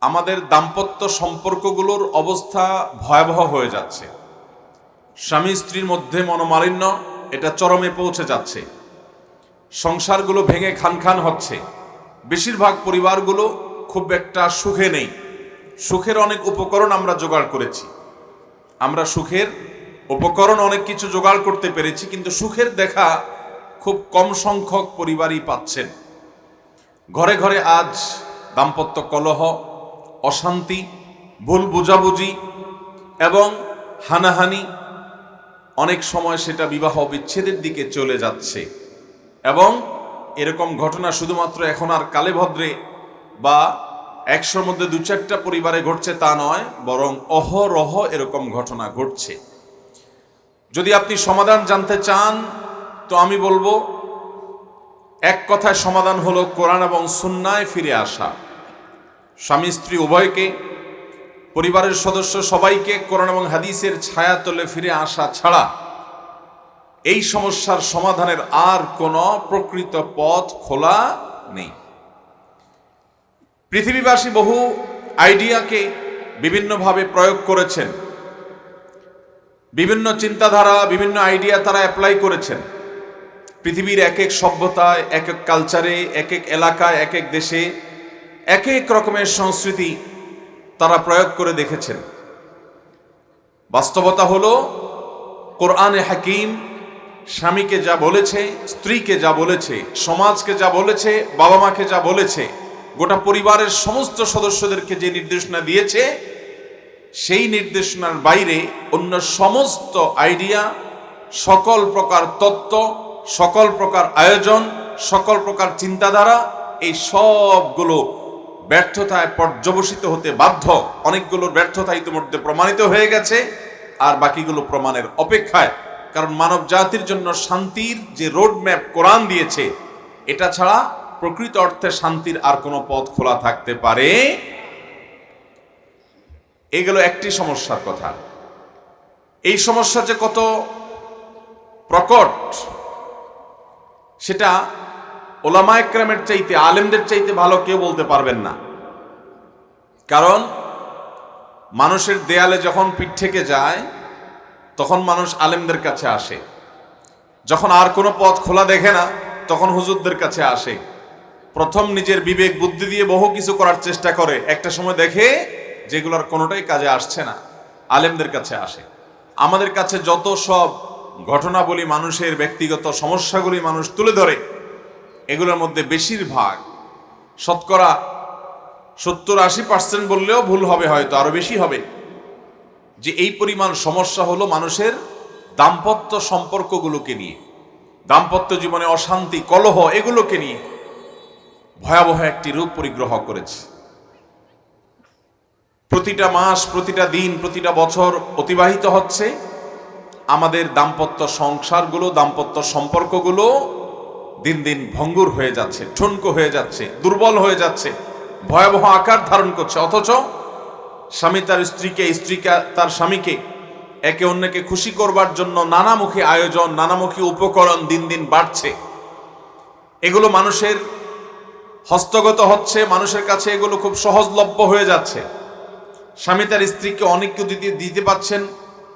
আমাদের দাম্পত্য সম্পর্কগুলোর অবস্থা ভয়াবহ হয়ে যাচ্ছে। স্বামী স্ত্রীর মধ্যে মনোমালিন্য এটা চরমে পৌঁছে যাচ্ছে। সংসারগুলো ভেঙে খান খান হচ্ছে। বেশিরভাগ পরিবারগুলো খুব একটা সুখে নেই। সুখের অনেক উপকরণ আমরা জোগাড় করেছি, আমরা সুখের উপকরণ অনেক কিছু জোগাড় করতে পেরেছি, কিন্তু সুখের দেখা খুব কম সংখ্যক পরিবারই পাচ্ছেন। ঘরে ঘরে আজ দাম্পত্য কলহ, অশান্তি, ভুল বুঝাবুঝি এবং হানাহানি, অনেক সময় সেটা বিবাহ বিচ্ছেদের দিকে চলে যাচ্ছে। এবং এরকম ঘটনা শুধুমাত্র এখন আর কালে ভদ্রে বা 100-র মধ্যে 2-4টা পরিবারে ঘটছে তা নয়, বরং অহরহ এরকম ঘটনা ঘটছে। যদি আপনি সমাধান জানতে চান তো আমি বলবো, এক কথায় সমাধান হলো কোরআন এবং সুন্নায় ফিরে আসা। স্বামী স্ত্রী উভয়কে, পরিবারের সদস্য সবাইকে কোরআন এবং হাদিসের ছায়াতলে ফিরে আসা ছাড়া এই সমস্যার সমাধানের আর কোনো প্রকৃত পথ খোলা নেই। পৃথিবীবাসী বহু আইডিয়াকে বিভিন্নভাবে প্রয়োগ করেছেন, বিভিন্ন চিন্তাধারা, বিভিন্ন আইডিয়া তারা অ্যাপ্লাই করেছেন। পৃথিবীর এক এক সভ্যতায়, এক এক কালচারে, এক এক এলাকায়, এক এক দেশে এক এক রকমের সংস্কৃতি তারা প্রয়োগ করে দেখেছেন। বাস্তবতা হলো, কোরআনে হাকিম স্বামীকে যা বলেছে, স্ত্রীকে যা বলেছে, সমাজকে যা বলেছে, বাবা মাকে যা বলেছে, গোটা পরিবারের সমস্ত সদস্যদেরকে যে নির্দেশনা দিয়েছে, সেই নির্দেশনার বাইরে অন্য সমস্ত আইডিয়া, সকল প্রকার তত্ত্ব, সকল প্রকার আয়োজন, সকল প্রকার চিন্তাধারা, এই সবগুলো ব্যর্থতায় পর্যবসিত হতে বাধ্য। অনেকগুলোর ব্যর্থতা ইতিমধ্যে প্রমাণিত হয়ে গেছে, আর বাকিগুলো প্রমাণের অপেক্ষায়। কারণ মানব জাতির জন্য শান্তির যে রোডম্যাপ কোরআন দিয়েছে, এটা ছাড়া প্রকৃত অর্থে শান্তির আর কোনো পথ খোলা থাকতে পারে। এগুলো একটি সমস্যার কথা। এই সমস্যা যে কত প্রকট সেটা ওলামা একরামের চাইতে, আলেমদের চাইতে ভালো কেউ বলতে পারবেন না। কারণ মানুষের দেয়ালে যখন পিঠ থেকে যায়, তখন মানুষ আলেমদের কাছে আসে। যখন আর কোনো পথ খোলা দেখে না, তখন হুজুরদের কাছে আসে। প্রথম নিজের বিবেক বুদ্ধি দিয়ে বহু কিছু করার চেষ্টা করে, একটা সময় দেখে যেগুলোর কোনোটাই কাজে আসছে না, আলেমদের কাছে আসে। আমাদের কাছে যত সব ঘটনাবলী, মানুষের ব্যক্তিগত সমস্যাগুলি মানুষ তুলে ধরে, এগুলোর মধ্যে বেশিরভাগ, শতকরা 70-80% বললেও ভুল হবে, হয়তো আরো বেশি হবে, যে এই পরিমাণ সমস্যা হলো মানুষের দাম্পত্য সম্পর্কগুলোকে নিয়ে, দাম্পত্য জীবনে অশান্তি, কলহ, এগুলোকে নিয়ে ভয়াবহ একটি রূপ পরিগ্রহ করেছে। প্রতিটা মাস, প্রতিটা দিন, প্রতিটা বছর অতিবাহিত হচ্ছে, আমাদের দাম্পত্য সংসারগুলো, দাম্পত্য সম্পর্কগুলো দিন দিন ভঙ্গুর হয়ে যাচ্ছে, ঠুনকো হয়ে যাচ্ছে, দুর্বল হয়ে যাচ্ছে, ভয়াবহ আকার ধারণ করছে। অথচ স্বামী তার স্ত্রীকে, স্ত্রীকে তার স্বামীকে একে অন্যকে খুশি করবার জন্য নানামুখী আয়োজন, নানামুখী উপকরণ দিন দিন বাড়ছে। এগুলো মানুষের হস্তগত হচ্ছে, মানুষের কাছে এগুলো খুব সহজলভ্য হয়ে যাচ্ছে। স্বামী তার স্ত্রীকে অনেক কিছু দিতে পারছেন,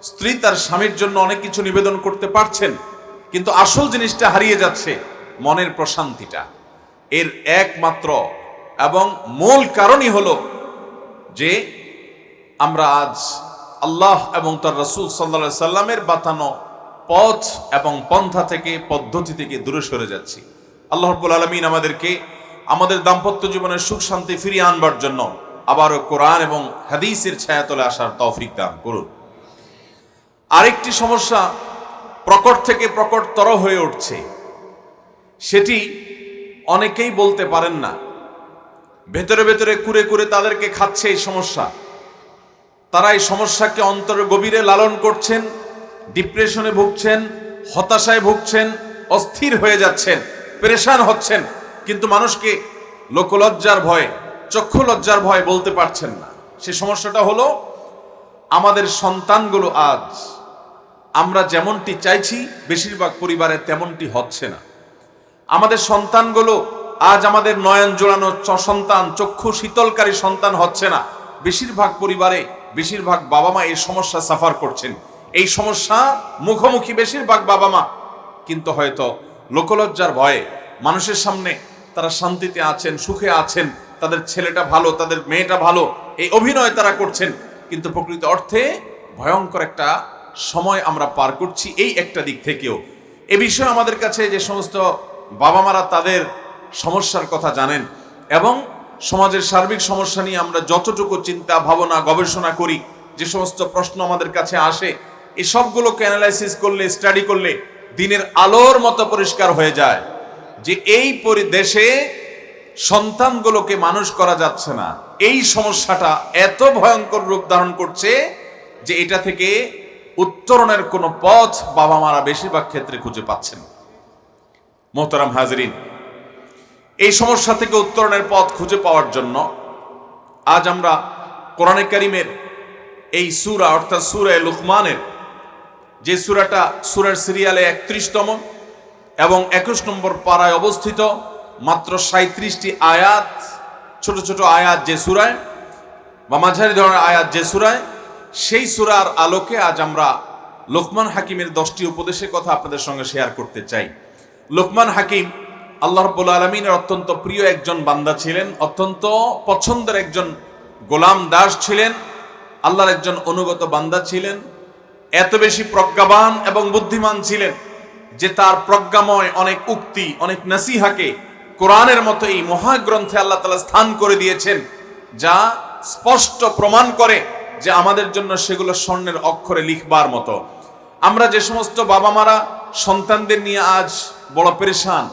স্ত্রী তার স্বামীর জন্য অনেক কিছু নিবেদন করতে পারছেন, কিন্তু আসল জিনিসটা হারিয়ে যাচ্ছে, মনের প্রশান্তিটা। এর একমাত্র এবং মূল কারণই হলো যে আমরা আজ আল্লাহ এবং তার রাসূল সাল্লাল্লাহু আলাইহি সাল্লামের বাতানো পথ এবং পন্থা থেকে, পদ্ধতি থেকে দূরে সরে যাচ্ছি। আল্লাহ রাব্বুল আলামিন আমাদেরকে আমাদের দাম্পত্য জীবনের সুখ শান্তি ফিরিয়ে আনবার জন্য আবারও কোরআন এবং হাদিসের ছায়াতলে আসার তৌফিক দান করুন। আরেকটি সমস্যা প্রকট থেকে প্রকটতর হয়ে উঠছে, সেটি অনেকেই বলতে পারেন না। ভেতরে ভেতরে কুরে কুরে তাদেরকে খাচ্ছে এই সমস্যা। তারা এই সমস্যাকে অন্তরের গভীরে লালন করছেন, ডিপ্রেশনে ভুগছেন, হতাশায় ভুগছেন, অস্থির হয়ে যাচ্ছেন, পেরেশান হচ্ছেন, কিন্তু মানুষকে লোকলজ্জার ভয়ে, চক্ষু লজ্জার ভয়ে বলতে পারছেন না। সে সমস্যাটা হলো, আমাদের সন্তানগুলো আজ আমরা যেমনটি চাইছি বেশিরভাগ পরিবারে তেমনটি হচ্ছে না। আমাদের সন্তানগুলো আজ আমাদের নয়ন জোড়ানো সন্তান, চক্ষু শীতলকারী সন্তান হচ্ছে না। বেশিরভাগ পরিবারে, বেশিরভাগ বাবা মা এই সমস্যা সাফার করছেন। এই সমস্যা মুখোমুখি বেশিরভাগ বাবা মা, কিন্তু হয়তো লোকলজ্জার ভয়ে মানুষের সামনে তারা শান্তিতে আছেন, সুখে আছেন, তাদের ছেলেটা ভালো, তাদের মেয়েটা ভালো, এই অভিনয় তারা করছেন, কিন্তু প্রকৃত অর্থে ভয়ঙ্কর একটা সময় আমরা পার করছি। এই একটা দিক থেকেও এ বিষয়ে আমাদের কাছে যে সমস্ত বাবা মারা তাদের সমস্যার কথা জানেন এবং সমাজের সার্বিক সমস্যা নিয়ে আমরা যতটুকু চিন্তা ভাবনা গবেষণা করি, যে সমস্ত প্রশ্ন আমাদের কাছে আসে, এই সবগুলোকে অ্যানালাইসিস করলে, স্টাডি করলে দিনের আলোর মতো পরিষ্কার হয়ে যায় যে এই পরিদেশে সন্তানগুলোকে মানুষ করা যাচ্ছে না। এই সমস্যাটা এত ভয়ঙ্কর রূপ ধারণ করছে যে এটা থেকে উত্তরণের কোনো পথ বাবা মারা বেশিরভাগ ক্ষেত্রে খুঁজে পাচ্ছেন। মোহতারাম হাজরিন, এই সমস্যা থেকে উত্তরণের পথ খুঁজে পাওয়ার জন্য আজ আমরা কোরআনে কারিমের এই সূরা অর্থাৎ সূরা লুকমানের, যে সূরাটা সূরার সিরিয়ালে 31তম এবং 21 নম্বর পারায় অবস্থিত, মাত্র 37টি আয়াত, ছোট ছোট আয়াত যে সূরায় বা মাঝারি ধরনের আয়াত যে সূরায়, সেই সূরার আলোকে আজ আমরা লোকমান হাকিমের 10টি উপদেশের কথা আপনাদের সঙ্গে শেয়ার করতে চাই। লোকমান হাকিম আল্লাহ রাব্বুল আলামিনের অত্যন্ত প্রিয় একজন বান্দা ছিলেন, অত্যন্ত পছন্দের একজন গোলাম দাস ছিলেন, আল্লাহর একজন অনুগত বান্দা ছিলেন। এত বেশি প্রজ্ঞাবান এবং বুদ্ধিমান ছিলেন যে তার প্রজ্ঞাময় অনেক উক্তি, অনেক নসিহাকে কোরআনের মতো এই মহাগ্রন্থে আল্লাহ তাআলা স্থান করে দিয়েছেন, যা স্পষ্ট প্রমাণ করে যে আমাদের জন্য সেগুলো স্বর্ণের অক্ষরে লিখবার মতো। আমরা যে সমস্ত বাবা মারা সন্তানদের নিয়ে আজ বড় পেরেশান,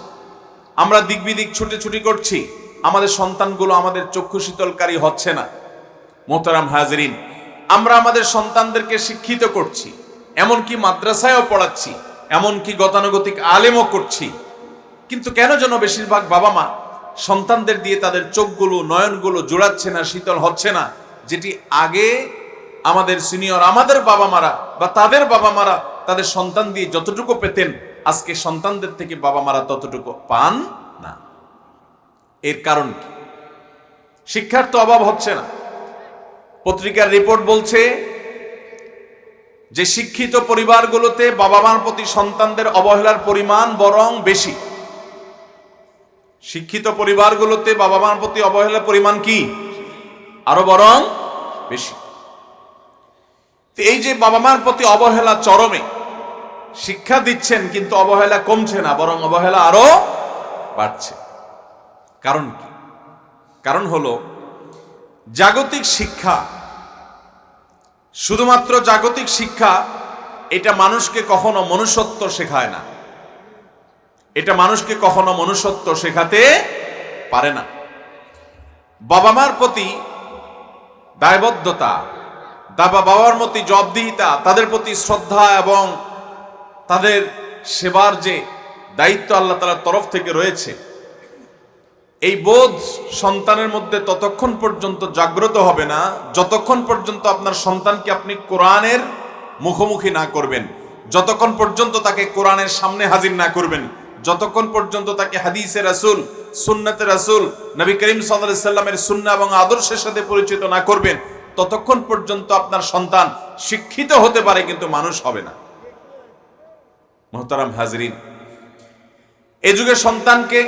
আমরা দিক বিদিক ছুটি করছি, আমাদের সন্তানগুলো আমাদের চক্ষু শীতলকারী হচ্ছে না। মোহতারাম হাজরিন, আমরা আমাদের সন্তানদেরকে শিক্ষিত করছি, এমনকি মাদ্রাসায়ও পড়াচ্ছি, এমনকি গতানুগতিক আলেমও করছি, কিন্তু কেন যেন বেশিরভাগ বাবা মা সন্তানদের দিয়ে তাদের চোখগুলো, নয়নগুলো জোড়াচ্ছে না, শীতল হচ্ছে না। যেটি আগে আমাদের সিনিয়র, আমাদের বাবা মারা বা তাদের বাবা মারা তাদের সন্তান দিয়ে যতটুকু পেতেন, আজকে সন্তানদের থেকে বাবা মারা ততটুকু পান না। এর কারণ কি? শিক্ষার তো অভাব হচ্ছে না। পত্রিকার রিপোর্ট বলছে যে শিক্ষিত পরিবারগুলোতে বাবা মার প্রতি সন্তানদের অবহেলার পরিমাণ বরং বেশি। শিক্ষিত পরিবারগুলোতে বাবা মার প্রতি অবহেলার পরিমাণ কি? আরো বরং বেশি। এই যে বাবা মার প্রতি অবহেলা চরমে, শিক্ষা দিচ্ছেন কিন্তু অবহেলা কমছে না, বরং অবহেলা আরো বাড়ছে। কারণ কি? কারণ হলো জাগতিক শিক্ষা, শুধুমাত্র জাগতিক শিক্ষা, এটা মানুষকে কখনো মনুষ্যত্ব শেখায় না, এটা মানুষকে কখনো মনুষ্যত্ব শেখাতে পারে না। বাবা মার প্রতি দায়বদ্ধতা, বাবার প্রতি জবাবদিহিতা, তাদের প্রতি শ্রদ্ধা এবং তাদের সেবার যে দায়িত্ব আল্লাহ তাআলার তরফ থেকে রয়েছে, এই বোধ সন্তানের মধ্যে ততক্ষণ পর্যন্ত জাগ্রত হবে না যতক্ষণ পর্যন্ত আপনার সন্তানকে আপনি কোরআনের মুখোমুখি না করবেন, যতক্ষণ পর্যন্ত তাকে কোরআনের সামনে হাজির না করবেন, যতক্ষণ পর্যন্ত তাকে হাদিসে রাসূল, সুন্নতে রাসূল, নবী করিম সাল্লাল্লাহু আলাইহি সাল্লামের সুন্নাহ এবং আদর্শের সাথে পরিচিত না করবেন, ততক্ষণ পর্যন্ত আপনার সন্তান শিক্ষিত হতে পারে কিন্তু মানুষ হবে না। মুহতারাম হাজরিন, এই যুগে সন্তানকে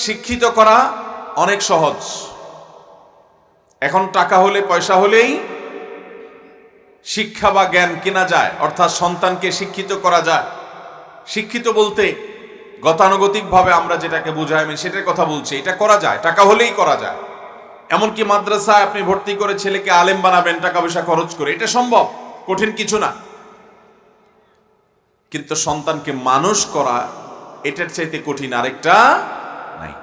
শিক্ষিত করা অনেক সহজ। এখন টাকা হলে, পয়সা হলেই শিক্ষা বা জ্ঞান কেনা যায়, অর্থাৎ সন্তানকে শিক্ষিত করা যায়। শিক্ষিত বলতে গতানুগতিকভাবে আমরা যেটাকে বুঝাই, আমি সেটার কথা বলছি। এটা করা যায়, টাকা হলেই করা যায়। এমনকি মাদ্রাসায় আপনি ভর্তি করে ছেলেকে আলেম বানাবেন টাকা পয়সা খরচ করে, এটা সম্ভব, কঠিন কিছু না। কিন্তু সন্তানকে মানুষ করা, এটার চাইতে কঠিন আরেকটা নাই।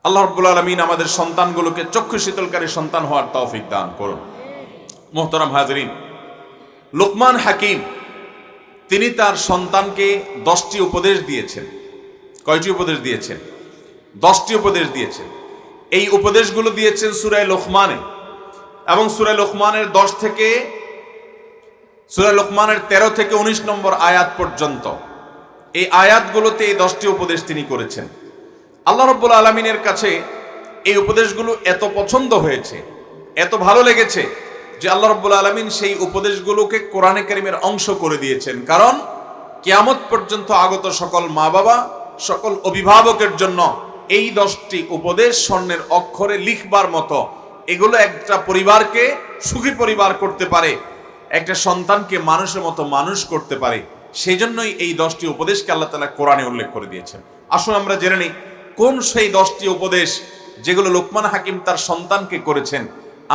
আল্লাহ রাব্বুল আলামিন আমাদের সন্তানগুলোকে চক্ষু শীতলকারী সন্তান হওয়ার তৌফিক দান করুন। মুহতারাম হাজরিন, লোকমান হাকিম তিনি তার সন্তানকে 10টি উপদেশ দিয়েছেন। কয়টি উপদেশ দিয়েছেন? 10টি উপদেশ দিয়েছেন। এই উপদেশগুলো দিয়েছেন সূরা লোকমানে, এবং সূরা লোকমানের 10 থেকে সূরা লোকমানের 13 থেকে 19 নম্বর আয়াত পর্যন্ত এই আয়াতগুলোতে এই 10টি উপদেশ তিনি করেছেন। আল্লাহ রাব্বুল আলামিনের কাছে এই উপদেশগুলো এত পছন্দ হয়েছে, এত ভালো লেগেছে যে আল্লাহ রাব্বুল আলামিন সেই উপদেশগুলোকে কোরআনে কারীমের অংশ করে দিয়েছেন। কারণ কিয়ামত পর্যন্ত আগত সকল মা বাবা, সকল অভিভাবকের জন্য এই 10টি উপদেশ স্বর্ণের অক্ষরে লিখবার মতো। এগুলো একটা পরিবারকে সুখী পরিবার করতে পারে, একটা সন্তানকে মানুষের মতো মানুষ করতে পারে। সেই জন্যই এই 10টি উপদেশকে আল্লাহ তাআলা কোরআনে উল্লেখ করে দিয়েছেন। আসুন আমরা জেনে নিই কোন সেই 10টি উপদেশ যেগুলো লোকমান হাকিম তার সন্তানকে করেছেন।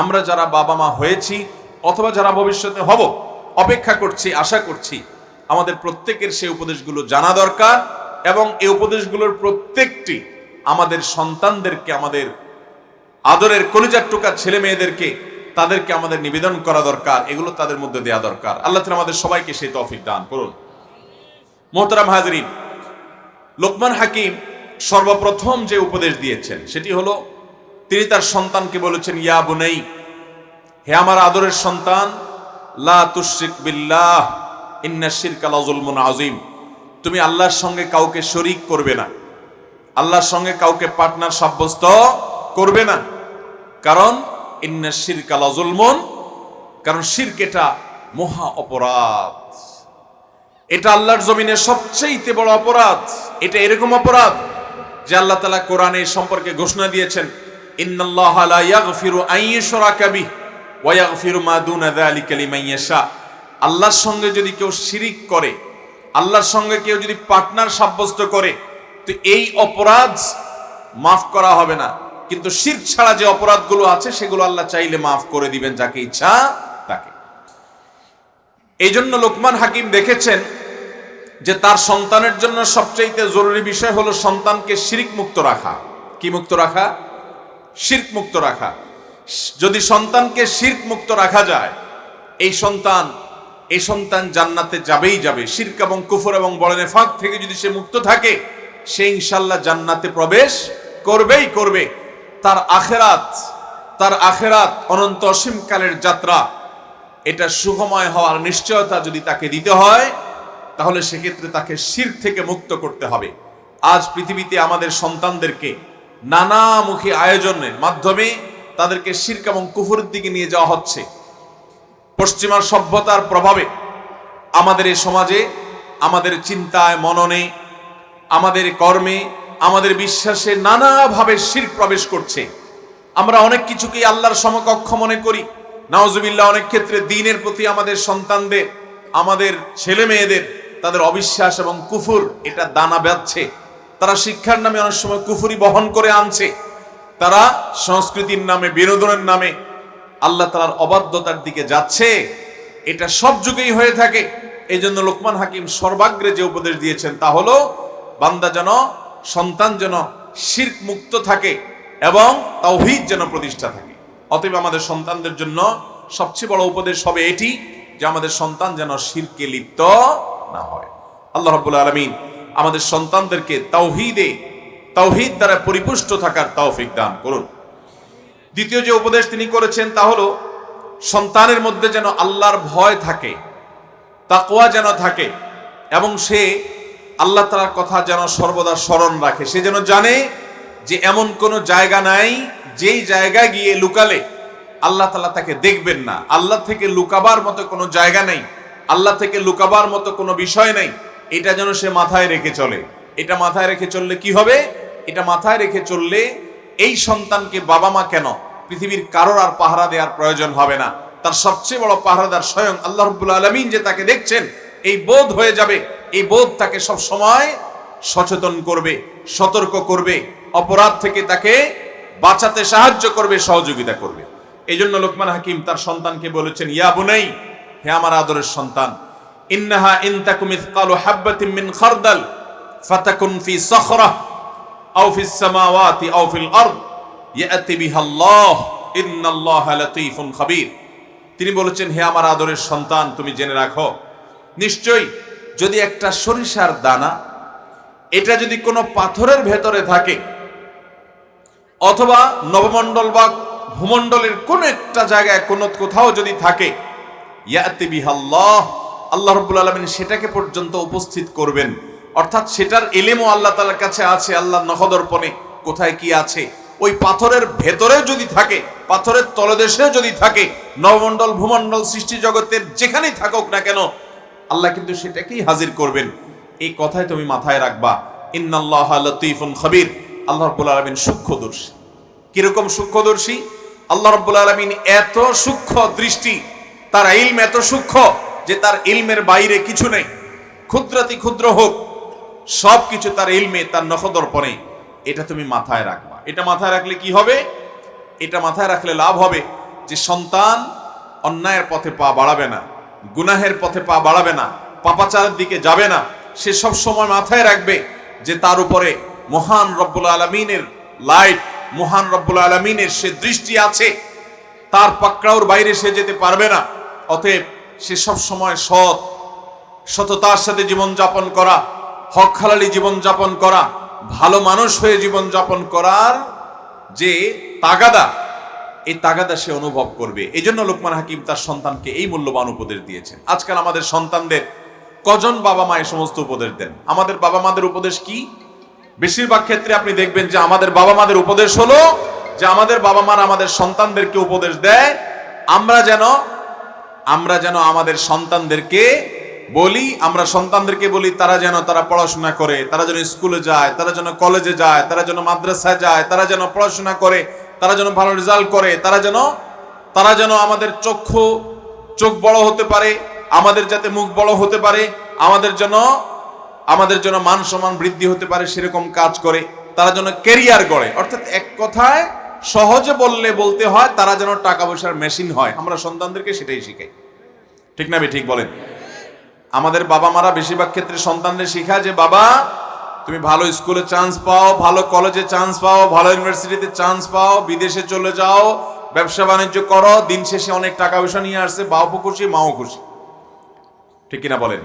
আমরা যারা বাবা মা হয়েছি অথবা যারা ভবিষ্যতে হব, অপেক্ষা করছি, আশা করছি, আমাদের প্রত্যেকের সেই উপদেশগুলো জানা দরকার এবং এই উপদেশগুলোর প্রত্যেকটি আমাদের সন্তানদেরকে, আমাদের আদরের কলিজার টুকা ছেলে মেয়েদেরকে, তাদেরকে আমাদের নিবেদন করা দরকার, এগুলো তাদের মধ্যে দেয়া দরকার। আল্লাহ তাআলা আমাদের সবাইকে সেই তৌফিক দান করুন। মোহতারাম হাজরিন, লোকমান হাকিম সর্বপ্রথম যে উপদেশ দিয়েছেন সেটি হলো তিনি তার সন্তানকে বলেছেন, ইয়া বুনাই, হে আমার আদরের সন্তান, লা তুশরিক বিল্লাহ ইন্নাশ শিরকা লাযুলমুন আযীম। তুমি আল্লাহর সঙ্গে কাউকে শরীক করবে না, আল্লাহর সঙ্গে কাউকে পার্টনার সাব্যস্ত করবে না। কারণ ইন্নাশ শিরকা লাযুলমুন, কারণ শিরক এটা মহা অপরাধ, এটা আল্লাহর জমিনে সবচেয়ে বড় অপরাধ। এটা এরকম অপরাধ যে আল্লাহ তাআলা কোরআনে সম্পর্কে ঘোষণা দিয়েছেন, ইন্নাল্লাহা লা ইয়াগফিরু আন ইউশরাকা বিহি ওয়া ইয়াগফিরু মা দুনা যালিকা লিমান ইয়াশা। আল্লাহর সঙ্গে যদি কেউ শিরিক করে, আল্লাহর সঙ্গে কেউ যদি পার্টনার সাব্যস্ত করে, তো এই অপরাধ মাফ করা হবে না। কিন্তু শিরক ছাড়া যে অপরাধগুলো আছে সেগুলো আল্লাহ চাইলে মাফ করে দিবেন যাকে ইচ্ছা তাকে। এই জন্য লোকমান হাকিম দেখেছেন যে তার সন্তানের জন্য সবচেয়ে জরুরি বিষয় হলো সন্তানকে শিরক মুক্ত রাখা। কি মুক্ত রাখা? শিরক মুক্ত রাখা। যদি সন্তানকে শিরক মুক্ত রাখা যায়, এই সন্তান জান্নাতে যাবেই যাবে। শিরক এবং কুফর এবং বড় নেফাক থেকে যদি সে মুক্ত থাকে, সে ইনশাআল্লাহ জান্নাতে প্রবেশ করবেই করবে। তার আখেরাত অনন্ত অসীমকালের যাত্রা, এটা সুখময় হওয়ার নিশ্চয়তা যদি তাকে দিতে হয়, তাহলে সেক্ষেত্রে তাকে শিরক থেকে মুক্ত করতে হবে। আজ পৃথিবীতে আমাদের সন্তানদেরকে নানামুখী আয়োজনের মাধ্যমে তাদেরকে শিরক এবং কুফরের দিকে নিয়ে যাওয়া হচ্ছে। পশ্চিমা সভ্যতার প্রভাবে আমাদের এই সমাজে, আমাদের চিন্তায়, মননে, আমাদের কর্মে, আমাদের বিশ্বাসে নানাভাবে শিরক প্রবেশ করছে। আমরা অনেক কিছুকেই আল্লাহর সমকক্ষ মনে করি। নাউজুবিল্লাহ, অনেক ক্ষেত্রে দ্বীনের প্রতি আমাদের সন্তানদের, আমাদের ছেলে মেয়েদের তাদের অবিশ্বাস এবং কুফর এটা দানা বাঁধছে। তারা শিক্ষার নামে অনেক সময় কুফরি বহন করে আনছে। তারা সংস্কৃতির নামে, বিনোদনের নামে আল্লাহ তাআলার অবাধ্যতার দিকে যাচ্ছে। এটা সব যুগেই হয়ে থাকে। এই জন্য লোকমান হাকিম সর্বাগ্রে যে উপদেশ দিয়েছেন তা হলো বান্দা যেন, সন্তান যেন শিরক মুক্ত থাকে এবং তাওহীদ যেন প্রতিষ্ঠা থাকে। অতএব আমাদের সন্তানদের জন্য সবচেয়ে বড় উপদেশ হবে এটি যে আমাদের সন্তান যেন শিরকে লিপ্ত না হয়। আল্লাহ রাব্বুল আলামিন আমাদের সন্তানদেরকে তাওহীদ দ্বারা পরিপুষ্ট থাকার তৌফিক দান করুন। দ্বিতীয় যে উপদেশ তিনি করেছেন তা হলো সন্তানের মধ্যে যেন আল্লাহর ভয় থাকে, তাকওয়া যেন থাকে এবং সে আল্লাহ তাআলার কথা যেন সর্বদা স্মরণ রাখে। সে যেন জানে যে এমন কোনো জায়গা নাই যেই জায়গায় গিয়ে লুকালে আল্লাহ তাআলা তাকে দেখবেন না। আল্লাহ থেকে লুকাবার মতো কোনো জায়গা নেই, আল্লাহ থেকে লুকাবার মতো কোনো বিষয় নেই। এটা যেন সে মাথায় রেখে চলে। এটা মাথায় রেখে চললে কি হবে? এটা মাথায় রেখে চললে এই সন্তানকে বাবা মা কেন, পৃথিবীর কারোর আর পাহারা দেওয়ার প্রয়োজন হবে না। তার সবচেয়ে বড় পাহারাদার স্বয়ং আল্লাহ রাব্বুল আলামিন যে তাকে দেখছেন, এই বোধ হয়ে যাবে। এই বোধ তাকে সব সময় সচেতন করবে, সতর্ক করবে, অপরাধ থেকে তাকে বাঁচাতে সাহায্য করবে, সহযোগিতা করবে। এই জন্য লোকমান হাকিম তার সন্তানকে বলেছেন, ইয়া বুনাই, হে আমার আদরের সন্তান, ইন্নাহা ইন তাকুম মিসকালু হাববাতিন মিন খারদাল ফাতাকুন ফি সখরাহ আও ফিস সামাওয়াতি আও ফিল আরদ ইয়াতি বিহাল্লাহ ইন্নাল্লাহা লাতীফুন খাবীর। তিনি বলেছেন, হে আমার আদরের সন্তান, তুমি জেনে রাখো, নিশ্চয়ই যদি একটা সরিষার দানা এটা যদি কোনো পাথরের ভেতরে থাকে অথবা নবমণ্ডল বা ভূমণ্ডলের কোন একটা জায়গায় কোথাও যদি থাকে, ইয়াতি বিহাল্লাহ, আল্লাহ রাব্বুল আলামিন সেটাকে পর্যন্ত উপস্থিত করবেন। অর্থাৎ সেটার এলেমও আল্লাহ তাআলার কাছে আছে, আল্লাহর নখদর্পণে কোথায় কি আছে। ওই পাথরের ভেতরে যদি থাকে, পাথরের তলদেশেও যদি থাকে, নবমণ্ডল ভূমণ্ডল সৃষ্টি জগতের যেখানেই থাকুক না কেন, আল্লাহ কিন্তু সেটাকেই হাজির করবেন। এই কথাই তুমি মাথায় রাখবা, ইন্নাল্লাহা লতীফুন খবীর। আল্লাহ রাব্বুল আলামিন সূক্ষ্মদর্শী। কিরকম সূক্ষ্মদর্শী? আল্লাহ রাব্বুল আলামিন এত সূক্ষ্ম দৃষ্টি, তার ইলম এত সূক্ষ্ম যে তার ইলমের বাইরে কিছু নেই। ক্ষুদ্রাতি ক্ষুদ্র হোক, সব কিছু তার ইলমে, তার নখদর্পণে। এটা তুমি মাথায় রাখবা। এটা মাথায় রাখলে কি হবে? এটা মাথায় রাখলে লাভ হবে যে সন্তান অন্যায়ের পথে পা বাড়াবে না, গুনাহের পথে পা বাড়াবে না, পাপাচারের দিকে যাবে না। সে সব সময় মাথায় রাখবে যে তার উপরে মহান রব্বুল আলামিনের লাইট, মহান রব্বুল আলামিনের সে দৃষ্টি আছে, তার পাকড়াওর বাইরে সে যেতে পারবে না। অতএব সে সব সময় সততার সাথে জীবন যাপন করা, হক হালালি জীবন যাপন করা, ভালো মানুষ হয়ে জীবন যাপন করার যে তাগাদা, এই তাগাদা সে অনুভব করবে। এই জন্য লোকমান হাকিম তার সন্তানকে এই মূল্যবান উপদেশ দিয়েছেন। আজকাল আমাদের সন্তানদের কজন বাবা মা এই সমস্ত উপদেশ দেন? আমাদের বাবা মাদের উপদেশ কি? বেশিরভাগ ক্ষেত্রে আপনি দেখবেন যে আমাদের বাবা মাদের উপদেশ হলো যে আমাদের বাবা মারা আমাদের সন্তানদেরকে উপদেশ দেয় আমরা যেন আমাদের সন্তানদেরকে বলি তারা পড়াশোনা করে, তারা যেন স্কুলে যায়, তারা যেন কলেজে যায়, তারা যেন মাদ্রাসায় যায়, তারা যেন পড়াশোনা করে, তারা যেন ভালো রেজাল্ট করে, তারা যেন আমাদের চোখ বড় হতে পারে, আমাদের যাতে মুখ বড় হতে পারে, আমাদের জন্য মান সম্মান বৃদ্ধি হতে পারে, সেরকম কাজ করে। তারা যেন ক্যারিয়ার গড়ে। অর্থাৎ এক কথায় সহজে বলতে হয় তারা যেন টাকা পয়সার মেশিন হয়। আমরা সন্তানদেরকে সেটাই শিখাই, ঠিক না? ঠিক বলেন। আমাদের বাবা মারা বেশিরভাগ ক্ষেত্রে সন্তানদের শেখায় যে বাবা তুমি ভালো স্কুলে চান্স পাও, ভালো কলেজে চান্স পাও, ভালো ইউনিভার্সিটিতে চান্স পাও, বিদেশে চলে যাও, ব্যবসা বাণিজ্য করো, দিন শেষে অনেক টাকা পয়সা নিয়ে আসছে, বাপও খুশি মাও খুশি, ঠিক কিনা বলেন?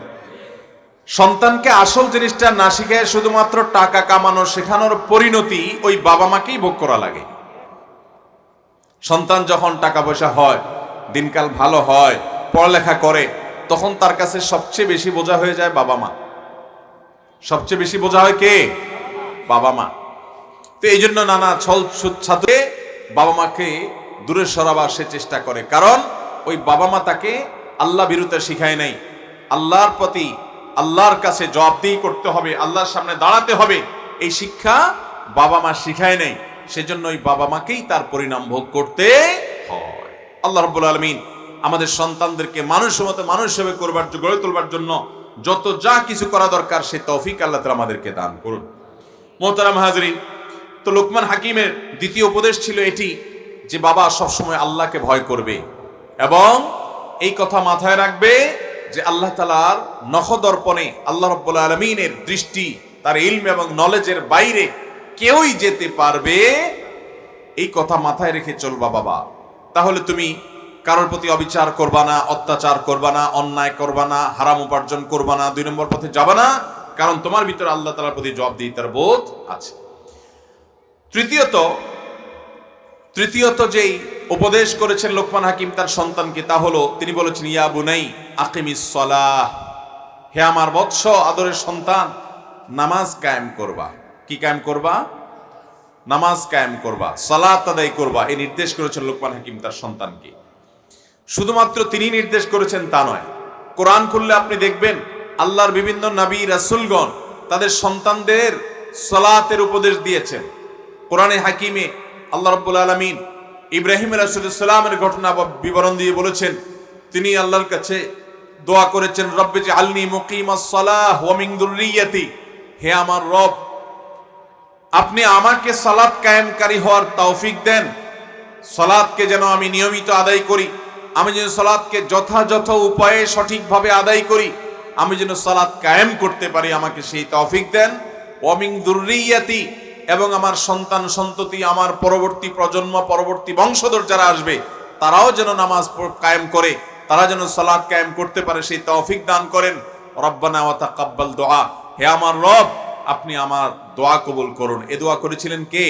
সন্তানকে আসল জিনিসটা না শিখায় শুধুমাত্র টাকা কামানো শেখানোর পরিণতি ওই বাবা মাকেই ভোগ করা লাগে। সন্তান যখন টাকা পয়সা হয়, দিনকাল ভালো হয়, পড়ালেখা করে, তখন তার কাছে সবচেয়ে বেশি বোঝা হয়ে যায় বাবা মা। সবচেয়ে বেশি বোঝা হয় কে? বাবা মা। তো এই জন্য নানা ছল ছাত্রে বাবা মাকে দূরে সরাবার সে চেষ্টা করে, কারণ ওই বাবা মা তাকে আল্লাহ বিরুদ্ধে শিখায় নাই। আল্লাহর প্রতি, আল্লাহর কাছে জবাবদিহি করতে হবে, আল্লাহর সামনে দাঁড়াতে হবে, এই শিক্ষা বাবা মা শিখায় নাই। সেজন্য ওই বাবা মাকেই তার পরিণাম ভোগ করতে হয়। আল্লাহ রাব্বুল আলামিন আমাদের সন্তানদেরকে মানুষের মতো মানুষ হিসেবে গড়ে তোলবার জন্য যত যা কিছু করা দরকার সে তৌফিক আল্লাহ তাআলা আমাদেরকে দান করুন। মোহতারাম হাজরিন, তো লোকমান হাকিমের দ্বিতীয় উপদেশ ছিল এটি যে বাবা সবসময় আল্লাহকে ভয় করবে এবং এই কথা মাথায় রাখবে যে আল্লাহ তাআলার নখদর্পণে আল্লাহ রাব্বুল আলামিনের দৃষ্টি, তার ইলম এবং নলেজের বাইরে কেউই যেতে পারবে, এই কথা মাথায় রেখে চলবা বাবা। তাহলে তুমি কারোর প্রতি অবিচার করবা না, অত্যাচার করবা না, অন্যায় করবা না, হারাম উপার্জন করবা না, 2 নম্বর পথে যাবা না, কারণ তোমার ভিতরে আল্লাহ তাআলার প্রতি জবাবদিহিতার বোধ আছে। তৃতীয়ত যেই উপদেশ করেছেন লোকমান হাকিম তার সন্তানকে, তা হলো তিনি বলেছেন ইয়া বুনাই আকিমিস সালাহ, হে আমার বৎস আদরের সন্তান, নামাজ কায়েম করবা। কি কায়েম করবা? নামাজ কায়েম করবা, সালাত আদায় করবা। এই নির্দেশ করেছেন লোকমান হাকিম তার সন্তানকে। শুধুমাত্র তিনি নির্দেশ করেছেন তা নয়, কোরআন খুললে আপনি দেখবেন আল্লাহর বিভিন্ন নবী রাসূলগণ তাদের সন্তানদের সালাতের উপদেশ দিয়েছেন। কোরআনে হাকিমে আল্লাহ রাব্বুল আলামিন ইব্রাহিম আলাইহিস সালামের ঘটনা বিবরণ দিয়ে বলেছেন, তিনি আল্লাহর কাছে দোয়া করেছেন, রব্বি জাআলনি মুকিমাস সালাহ ওয়া মিন যুররিয়াতি, হে আমার রব আপনি আমাকে সালাত কায়েমকারী হওয়ার তৌফিক দেন, সালাতকে যেন আমি নিয়মিত আদায় করি, আমি যেন সালাতকে যথাযথ উপায়ে সঠিকভাবে আদায় করি, আমি যেন সালাত কায়েম করতে পারি, আমাকে সেই তৌফিক দেন। ওয়া মিন যুররিয়াতি, এবং আমার সন্তান সন্ততি, আমার পরবর্তী প্রজন্ম, পরবর্তী বংশধর যারা আসবে তারাও যেন নামাজ কায়েম করে, তারা যেন সালাত কায়েম করতে পারে, সেই তৌফিক দান করেন। রব্বানা ওয়া তাকাব্বাল দুআ, হে আমার রব আপনি আমার দোয়া কবুল করুন। এ দোয়া করেছিলেন কে?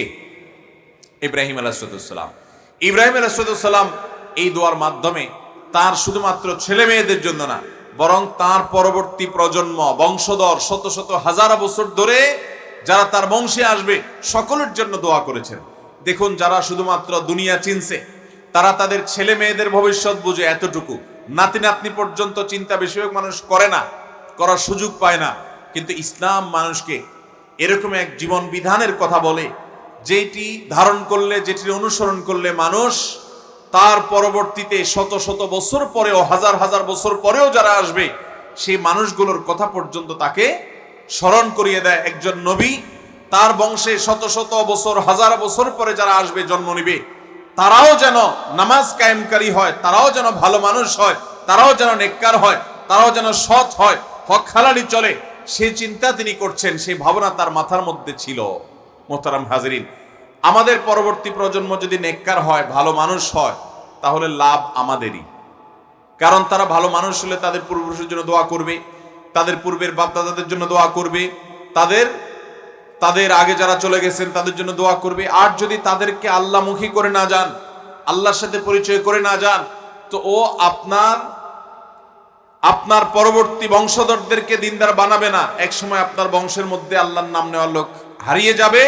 ইব্রাহিম আলাইহিস সালাম। ইব্রাহিম আলাইহিস সালাম এই দোয়ার মাধ্যমে তার শুধুমাত্র ছেলে মেয়েদের জন্য না, বরং তার পরবর্তী প্রজন্ম, বংশধর, শত শত হাজার বছর ধরে যারা তার বংশে আসবে সকলের জন্য দোয়া করেছেন। দেখুন, যারা শুধুমাত্র দুনিয়া চিনছে তারা তাদের ছেলে মেয়েদের ভবিষ্যৎ বুঝে এতটুকু, নাতি নাতনি পর্যন্ত চিন্তা বেশিরভাগ মানুষ করে না, করার সুযোগ পায় না। কিন্তু ইসলাম মানুষকে এরকম এক জীবন বিধানের কথা বলে, যেটি ধারণ করলে, যেটির অনুসরণ করলে মানুষ তার পরবর্তীতে শত শত বছর পরেও, হাজার হাজার বছর পরেও যারা আসবে সেই মানুষগুলোর কথা পর্যন্ত তাকে স্মরণ করিয়ে দেয়। একজন নবী তার বংশে শত শত বছর, হাজার বছর পরে যারা আসবে, জন্ম নিবে, তারাও যেন নামাজ কায়েমকারী হয়, তারাও যেন ভালো মানুষ হয়, তারাও যেন নেককার হয়, তারাও যেন সৎ হয়, হক হালালি চলে, সেই চিন্তা তিনি করছেন, সেই ভাবনা তার মাথার মধ্যে ছিল। মোহতারাম হাজরিন, আমাদের পরবর্তী প্রজন্ম যদি নেককার হয়, ভালো মানুষ হয়, তাহলে লাভ আমাদেরই। কারণ তারা ভালো মানুষ হলে তাদের পূর্বপুরুষের জন্য দোয়া করবে, তাদের পূর্বের বাপ-দাদাদের জন্য দোয়া করবে, তাদের আগে যারা চলে গেছেন তাদের জন্য দোয়া করবে। আর যদি তাদেরকে আল্লাহমুখী করে না যান, আল্লাহর সাথে পরিচয় করে না যান, তো ও আপনার পরবর্তী বংশধরদেরকে দিনদার বানাবে না। এক সময় আপনার বংশের মধ্যে আল্লাহর নাম নেওয়ার লোক হারিয়ে যাবে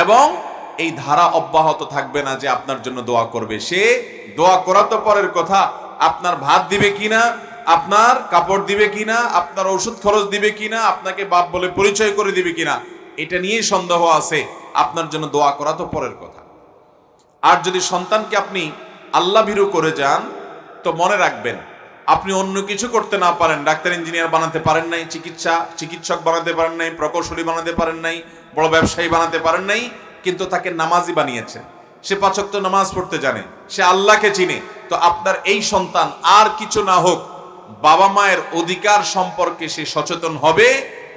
এবং এই ধারা অব্যাহত থাকবে না যে আপনার জন্য দোয়া করবে। সে দোয়া করা তো পরের কথা, আপনার ভাত দিবে কিনা, আপনার কাপড় দিবে কিনা, আপনার ওষুধ খরচ দিবে কিনা, আপনাকে বাপ বলে পরিচয় করে দিবে কিনা, এটা নিয়ে সন্দেহ আছে। আপনার জন্য দোয়া করা তো পরের কথা। আর যদি সন্তানকে আপনি আল্লাহ ভীরু করে যান, তো মনে রাখবেন, আপনি অন্য কিছু করতে না পারেন, ডাক্তার ইঞ্জিনিয়ার বানাতে পারেন নাই, চিকিৎসক বানাতে পারেন নাই, প্রকৌশলী বানাতে পারেন নাই, বড় ব্যবসায়ী বানাতে পারেন নাই, কিন্তু তাকে নামাজি বানিয়েছেন। সে 5 ওয়াক্ত নামাজ পড়তে জানে, সে আল্লাহকে চিনে। তো আপনার এই সন্তান আর কিছু না হোক, বাবা মায়ের অধিকার সম্পর্কে সে সচেতন হবে,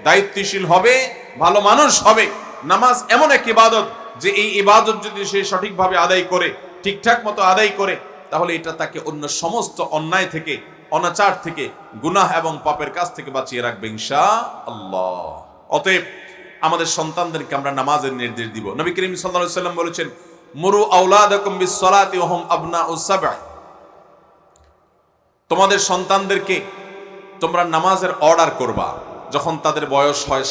দায়িত্বশীল হবে, ভালো মানুষ হবে। নামাজ এমন এক ইবাদত যে এই ইবাদত যদি সে সঠিকভাবে আদায় করে, ঠিকঠাক মতো আদায় করে, তাহলে এটা তাকে অন্য সমস্ত অন্যায় থেকে, অনাচার থেকে, গুনাহ এবং পাপের কাছ থেকে বাঁচিয়ে রাখবে ইনশাআল্লাহ। অতএব আমাদের সন্তানদেরকে আমরা নামাজের নির্দেশ দিব। নবী করিম সাল্লাল্লাহু আলাইহি ওয়াসাল্লাম বলেছেন, মুরু আওলাদাকুম বিস-সালাতি ওয়া হুম আবনাউস সাবআ। তোমাদের সন্তানদেরকে তোমরা নামাজের অর্ডার করবা যখন তাদের বয়স হয়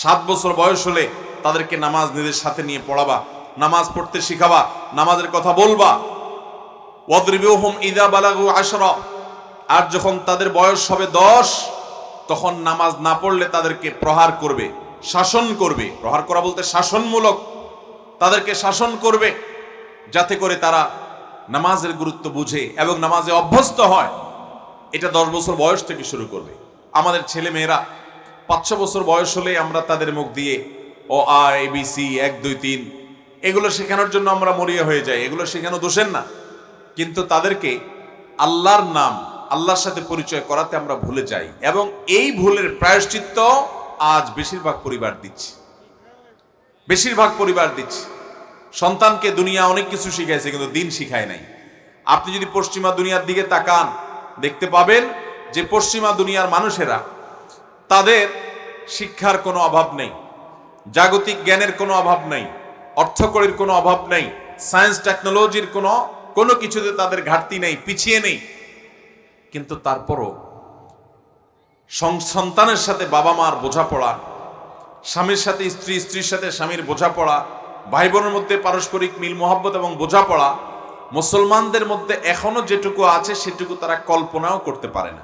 7 বছর বয়স হলে তাদেরকে নামাজ নিজের সাথে নিয়ে পড়াবা, নামাজ পড়তে শিখাবা, নামাজের কথা বলবা। ওয়াদরিবুহুম ইযা বালাগু 10। আর যখন তাদের বয়স হবে 10, তখন নামাজ না পড়লে তাদেরকে প্রহার করবে, শাসন করবে। প্রহার করা বলতে শাসনমূলক, তাদেরকে শাসন করবে, যাতে করে তারা নামাজের গুরুত্ব বুঝে এবং নামাজে অভ্যস্ত হয়। এটা 10 বছর বয়স থেকে শুরু করবে। আমাদের ছেলে মেয়েরা 5-6 বছর বয়স হলে আমরা তাদের মুখ দিয়ে ও আ ABC 1 2 3 এগুলো শেখানোর জন্য আমরা মরিয়া হয়ে যাই। এগুলো শেখানো দোষের না, কিন্তু তাদেরকে আল্লাহর নাম, আল্লাহর সাথে পরিচয় করাতে আমরা ভুলে যাই এবং এই ভুলের প্রায়শ্চিত্ত আজ বেশিরভাগ পরিবার দিচ্ছে। সন্তানকে দুনিয়া অনেক কিছু শিখাইছে, কিন্তু দিন শিখায় নাই। আপনি যদি পশ্চিমা দুনিয়ার দিকে তাকান, দেখতে পাবেন যে পশ্চিমা দুনিয়ার মানুষেরা, তাদের শিক্ষার কোনো অভাব নেই, জাগতিক জ্ঞানের কোনো অভাব নেই, অর্থকড়ির কোনো অভাব নেই, সায়েন্স টেকনোলজির কোনো কিছুতে তাদের ঘাটতি নেই, পিছিয়ে নেই। কিন্তু তারপরও সন্তানের সাথে বাবা মার বোঝাপড়া, স্বামীর সাথে স্ত্রী, স্ত্রীর সাথে স্বামীর বোঝাপড়া, ভাই বোনের মধ্যে পারস্পরিক মিল মহব্বত এবং বোঝাপড়া মুসলমানদের মধ্যে এখনো যেটুকু আছে সেটুকু তারা কল্পনাও করতে পারে না।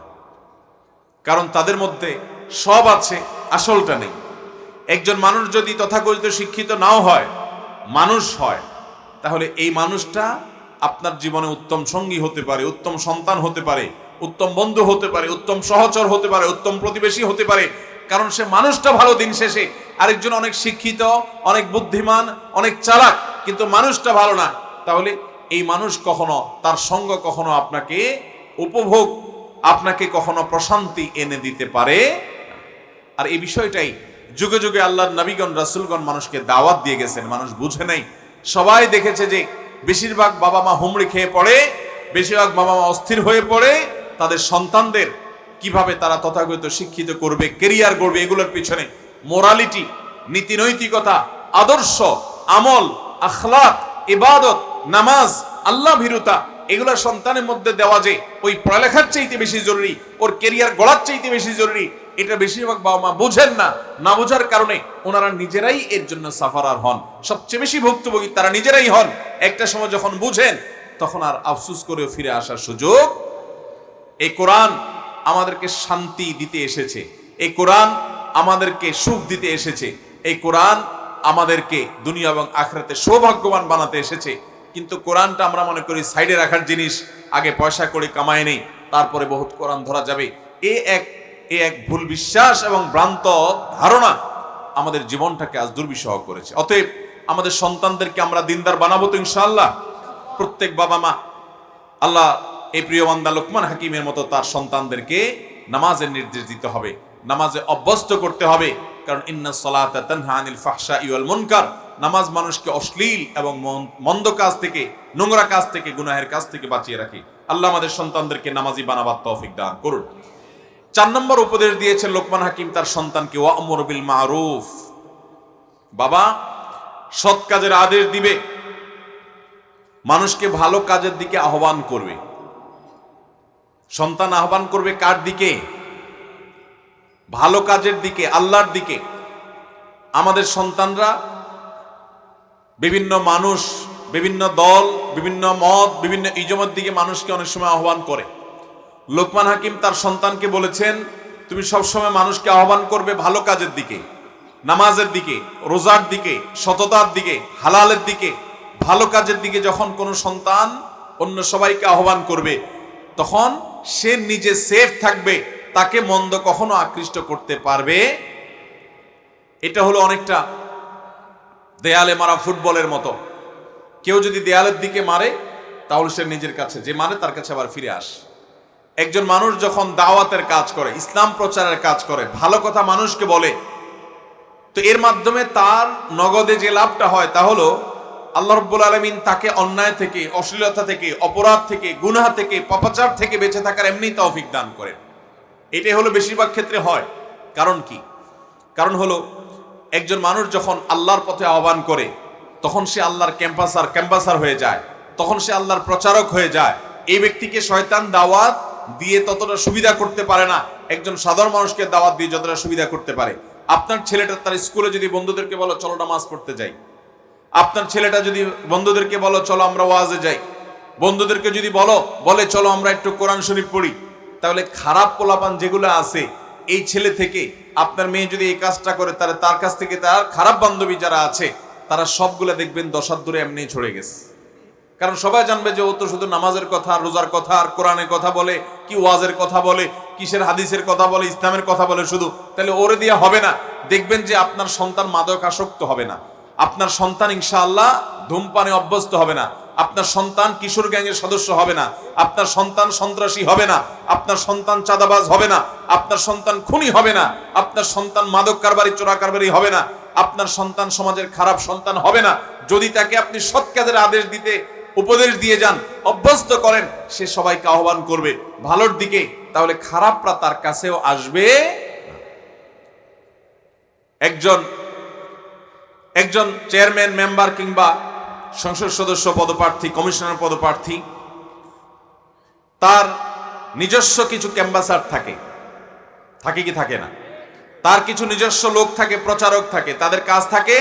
কারণ তাদের মধ্যে সব আছে, আসলটা নেই। একজন মানুষ যদি তথাকথিত শিক্ষিত নাও হয়, মানুষ হয়, তাহলে এই মানুষটা আপনার জীবনে উত্তম সঙ্গী হতে পারে, উত্তম সন্তান হতে পারে, উত্তম বন্ধু হতে পারে, উত্তম সহচর হতে পারে, উত্তম প্রতিবেশী হতে পারে। কারণ সে মানুষটা ভালো। দিন শেষে আরেকজন অনেক শিক্ষিত, অনেক বুদ্ধিমান, অনেক চালাক, কিন্তু মানুষটা ভালো না, তাহলে এই মানুষ কখনো, তার সঙ্গ কখনো আপনাকে উপভোগ, আপনাকে কখনো প্রশান্তি এনে দিতে পারে। আর এই বিষয়টাই যুগে যুগে আল্লাহর নবীগণ, রাসূলগণ মানুষকে দাওয়াত দিয়ে গেছেন, মানুষ বুঝে নাই। সবাই দেখেছে যে বেশিরভাগ বাবা মা হুমড়ি খেয়ে পড়ে, বেশিরভাগ বাবা মা অস্থির হয়ে পড়ে তাদের সন্তানদের কিভাবে তারা তথাগত শিক্ষিত করবে, কেরিয়ার করবে, এগুলোর পিছনে মোরালিটি, নীতি নৈতিকতা, আদর্শ, আমল, আখলাক, ইবাদত, নামাজ, আল্লাহ ভীরুতা, এগুলো সন্তানের মধ্যে দেওয়া যে ওই পড়ালেখার চাইতে বেশি জরুরি, ওর কেরিয়ার গড়ার চাইতে বেশি জরুরি, এটা বেশিরভাগ বাবা মা বুঝেন না। না বোঝার কারণে ওনারা নিজেরাই এর জন্য সাফারার হন, সবচেয়ে বেশি ভুক্তভোগী তারা নিজেরাই হন। একটা সময় যখন বুঝেন তখন আর আফসোস করেও ফিরে আসার সুযোগ। এই কোরআন আমাদেরকে শান্তি দিতে এসেছে, এই কোরআন আমাদেরকে সুখ দিতে এসেছে, এই কোরআন আমাদেরকে দুনিয়া এবং আখিরাতে সৌভাগ্যবান বানাতে এসেছে। কিন্তু কোরআনটা আমরা মনে করি সাইডে রাখার জিনিস, আগে পয়সা করে কামায় নেই তারপরে বহুত কোরআন ধরা যাবে। এ এক ভুল বিশ্বাস এবং ভ্রান্ত ধারণা আমাদের জীবনটাকে আজ দুর্বিষহ করেছে। অতএব আমাদের সন্তানদেরকে আমরা দিনদার বানাবো তো ইনশাআল্লাহ। প্রত্যেক বাবা মা, আল্লাহ এই প্রিয় বান্দা লোকমান হাকিমের মতো তার সন্তানদেরকে নামাজের নির্দেশ দিতে হবে, নামাজে অভ্যস্ত করতে হবে। কারণ ইন্নাস সালাতা তানহা আনিল ফাহশাই ওয়াল মুনকার, নামাজ মানুষকে অশ্লীল এবং মন্দ কাজ থেকে, নোংরা কাজ থেকে, গুনাহের কাজ থেকে বাঁচিয়ে রাখে। আল্লাহ আমাদের সন্তানদেরকে নামাজি বানাবার তৌফিক দান করুন। 4 নম্বর উপদেশ দিয়েছেন লোকমান হাকিম তার সন্তানকে, ওয়া'মুর বিল মারুফ। বাবা সৎ কাজের আদেশ দিবে, মানুষকে ভালো কাজের দিকে আহ্বান করবে। সন্তান আহ্বান করবে কার দিকে? ভালো কাজের দিকে, আল্লাহর দিকে। আমাদের সন্তানরা বিভিন্ন মানুষ, বিভিন্ন দল, বিভিন্ন মত, বিভিন্ন ইজমের দিকে মানুষকে অনেক সময় আহ্বান করে। লোকমান হাকিম তার সন্তানকে বলেছেন, তুমি সবসময় মানুষকে আহ্বান করবে ভালো কাজের দিকে, নামাজের দিকে, রোজার দিকে, সততার দিকে, হালালের দিকে। ভালো কাজের দিকে যখন কোনো সন্তান অন্য সবাইকে আহ্বান করবে তখন সে নিজে সেফ থাকবে, তাকে মন্দ কখনো আকৃষ্ট করতে পারবে। এটা হলো অনেকটা দেয়ালে মারা ফুটবলের মতো। কেউ যদি দেয়ালের দিকে মারে তাহলে সে নিজের কাছে, যে মারে তার কাছে আবার ফিরে আসে। একজন মানুষ যখন দাওয়াতের কাজ করে, ইসলাম প্রচারের কাজ করে, ভালো কথা মানুষকে বলে, তো এর মাধ্যমে তার নগদে যে লাভটা হয় তা হলো আল্লাহ রাব্বুল আলামিন তাকে অন্যায় থেকে, অশ্লীলতা থেকে, অপরাধ থেকে, গুনাহ থেকে, পাপাচার থেকে বেঁচে থাকার এমনি তৌফিক দান করেন। এটাই হলো বেশিরভাগ ক্ষেত্রে হয়। কারণ কি? কারণ হলো একজন মানুষ যখন আল্লাহর পথে আহ্বান করে তখন সে আল্লাহর ক্যাম্পাসার হয়ে যায়, তখন সে আল্লাহর প্রচারক হয়ে যায়। এই ব্যক্তিকে শয়তান দাওয়াত দিয়ে ততটা সুবিধা করতে পারে না একজন সাধারণ মানুষকে দাওয়াত দিয়ে যতটা সুবিধা করতে পারে। আপনার ছেলেটা তার স্কুলে যদি বন্ধুদেরকে বলো চলো নামাজ পড়তে যাই, আপনার ছেলেটা যদি বন্ধুদেরকে বলো চলো আমরা ওয়াজে যাই, বন্ধুদেরকে যদি বলে চলো আমরা একটু কোরআন শরীফ পড়ি, তাহলে খারাপ পোলাপান যেগুলো আছে এই ছেলে থেকে আপনার মেয়ে যদি এই কাজটা করে, তাহলে তার কাছ থেকে তার খারাপ বান্ধবী যারা আছে তারা সবগুলো দেখবেন দশার দূরে এমনি ছড়ে গেছে। কারণ সবাই জানবে যে ও তো শুধু নামাজের কথা, রোজার কথা আর কোরআনের কথা বলে, কি ওয়াজের কথা বলে, কিসের হাদিসের কথা বলে, ইসলামের কথা বলে শুধু, তাহলে ওরে দিয়া হবে না। দেখবেন যে আপনার সন্তান মাদক আসক্ত হবে না, আপনার সন্তান ইনশাআল্লাহ ধূমপানে অভ্যস্ত হবে না, আপনার সন্তান কিশোর গ্যাংয়ের সদস্য হবে না, আপনার সন্তান সন্ত্রাসী হবে না, আপনার সন্তান চাঁদাবাজ হবে না, আপনার সন্তান খুনি হবে না, আপনার সন্তান মাদক কারবারি, চোরা কারবারি হবে না, আপনার সন্তান সমাজের খারাপ সন্তান হবে না। যদি তাকে আপনি সৎ কাজের আদেশ দিতে, উপদেশ দিয়ে যান, অভ্যস্ত করেন, সে সবাইকে আহ্বান করবে ভালোর দিকে, তাহলে খারাপরা তার কাছেও আসবে। একজন চেয়ারম্যান, মেম্বার কিংবা সংসদ সদস্য পদপ্রার্থী, কমিশনার পদপ্রার্থী, তার নিজস্ব কিছু ক্যাম্বাসার থাকে কি থাকে না? তার কিছু নিজস্ব লোক থাকে, প্রচারক থাকে, তাদের কাজ থাকে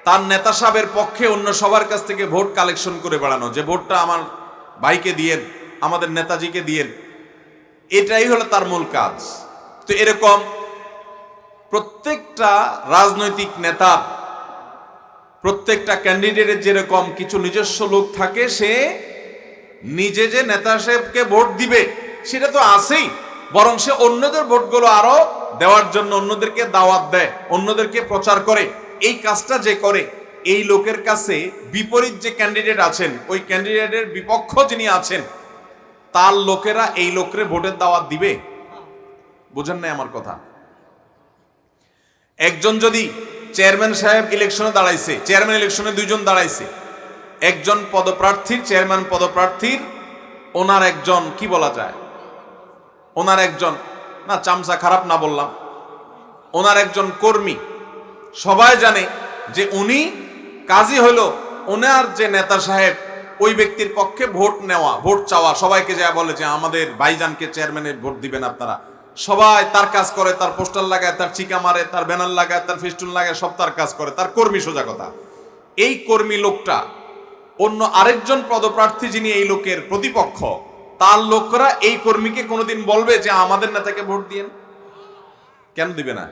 তার নেতা সাহেবের পক্ষে অন্য সবার কাছ থেকে ভোট কালেকশন করে বেড়ানো, যে ভোটটা আমার ভাইকে দিয়েন, আমাদের নেতাজিকে দিয়েন। এটাই হলো তার মূল কাজ। তো এরকম প্রত্যেকটা রাজনৈতিক নেতা, প্রত্যেকটা ক্যান্ডিডেটের যেরকম কিছু নিজস্ব লোক থাকে, সে নিজে যে নেতা সাহেবকে ভোট দিবে সেটা তো আছেই, বরং সে অন্যদের ভোটগুলো আরো দেওয়ার জন্য অন্যদেরকে দাওয়াত দেয়, অন্যদেরকে প্রচার করে। এই কাজটা যে করে, এই লোকের কাছে বিপরীত যে ক্যান্ডিডেট আছেন, ওই ক্যান্ডিডেটের বিপক্ষ যিনি আছেন, তার লোকেরা এই লোকের ভোটের দাওয়াত দিবে? বুঝেন না আমার কথা? একজন যদি চেয়ারম্যান সাহেব ইলেকশনে দাঁড়াইছে, চেয়ারম্যান ইলেকশনে 2 জন দাঁড়াইছে, একজন পদপ্রার্থীর, চেয়ারম্যান পদপ্রার্থীর, ওনার একজন কি বলা যায়, ওনার একজন না চামচা, খারাপ না বললাম, ওনার একজন কর্মী, সবাই জানে যে উনি কাজী হলো, ওনার যে নেতা সাহেব ওই ব্যক্তির পক্ষে ভোট নেওয়া, ভোট চাওয়া, সবাইকে যা বলে যে আমাদের ভাইজানকে চেয়ারম্যানে ভোট দিবেন আপনারা। সবাই তার কাজ করে, তার পোস্টার লাগায়, তার চিকা মারে, তার ব্যানার লাগায়, তার ফেস্টুন লাগায়, সব তার কাজ করে, তার কর্মী সোজা কথা। এই কর্মী লোকটা অন্য আরেকজন পদপ্রার্থী যিনি এই লোকের প্রতিপক্ষ, তার লোকরা এই কর্মীকে কোনোদিন বলবে যে আমাদের নেতাকে ভোট দিয়েন? কেন দিবে না?